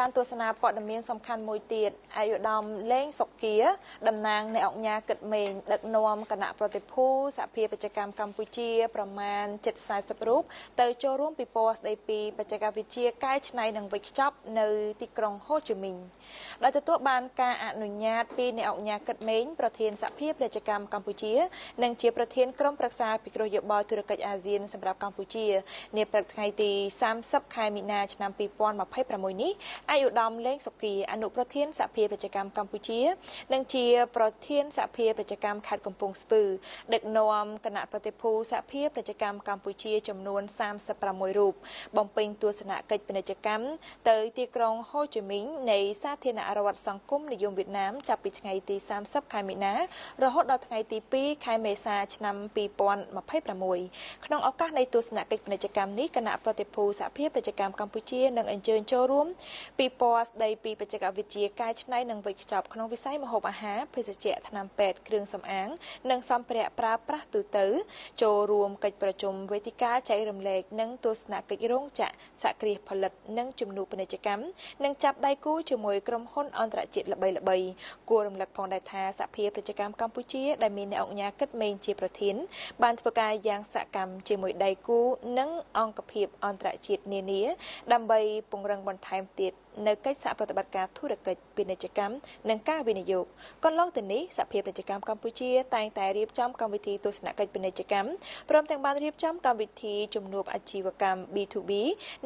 การទស្សនាព័ត៌មានសំខាន់មួយទៀតអាយុដំលេងសុគាតំណាងនៃអង្គការគិតមេងដឹកនាំគណៈប្រតិភូសហភាពបច្ចេកកម្មកម្ពុជាប្រមាណ740រូបទៅចូលរួមពិព័រណ៍ស្ដីពីបច្ចេកវិទ្យាកែច្នៃនិងវេចខ្ចប់នៅទីក្រុងហូជីមីញដែលទទួលបានការអនុញ្ញាតពីនៃអង្គការគិតមេងប្រធានសហភាពបច្ចេកកម្មកម្ពុជានិងជាប្រធានក្រុមប្រឹក្សាពិគ្រោះយោបល់ធុរកិច្ចអាស៊ានសម្រាប់កម្ពុជានាព្រឹកថ្ងៃទី30ខែមីនាឆ្នាំ2026នេះអាយុដំលេងសុគាអនុប្រធានសហភាពបច្ចេកកម្មកម្ពុជានិងជាប្រធានសហភាពបច្ចេកកម្មខេត្តកំពង់ស្ពឺដឹកនាំគណៈប្រតិភូសហភាពបច្ចេកកម្មកម្ពុជាចំនួន36រូបបំពេញទស្សនកិច្ចពាណិជ្ជកម្មទៅទីក្រុងហូជីមីញនៃសាធារណរដ្ឋសង្គមនិយមវៀតណាមចាប់ពីថ្ងៃទី30ខែមីនារហូតដល់ថ្ងៃទី2ខែមេសាឆ្នាំ2026ក្នុងឱកាសនៃទស្សនកិច្ចពាណិជ្ជកម្មនេះគណៈប្រតិភូសហភាពបច្ចេកកម្មកម្ពុជានឹងអញ្ជើញចូលរួមពិព័រណ៍ស្ដីពីបច្ចេកវិទ្យាកែច្នៃនិងវេចខ្ចប់ក្នុងវិស័យម្ហូបអាហារភេសជ្ជៈថ្នាំពេទ្យគ្រឿងសម្អាងនិងសម្ភារៈប្រើប្រាស់ទូទៅចូលរួមកិច្ចប្រជុំវេទិកាចែករំលែកនិងទស្សនកិច្ចរោងចក្រសហគ្រាសផលិតនិងជំនួបពាណិជ្ជកម្មនិងចាប់ដៃគូជាមួយក្រុមហ៊ុនអន្តរជាតិល្បីៗគួររំលឹកផងដែរថាសហភាពបច្ចេកកម្មកម្ពុជាដែលមានអ្នកអង្គការគិតមេងជាប្រធានបានធ្វើការយ៉ាងសកម្មជាមួយដៃគូនិងអង្គភាពអន្តរជាតិនានាដើម្បីពង្រឹងបន្ថែមទៀតនៅកិច្ចសហប្រតិបត្តិការធុរកិច្ចពាណិជ្ជកម្មនិងការវិនិយោគកន្លងទៅនេះសហភាពពាណិជ្ជកម្មកម្ពុជាតែងតែរៀបចំកម្មវិធីទស្សនកិច្ចពាណិជ្ជកម្មព្រមទាំងបានរៀបចំកម្មវិធីជំនួបអាជីវកម្ម B2B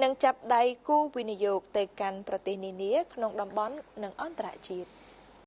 និងចាប់ដៃគូវិនិយោគទៅកាន់ប្រទេសនានាក្នុងតំបន់និងអន្តរជាតិ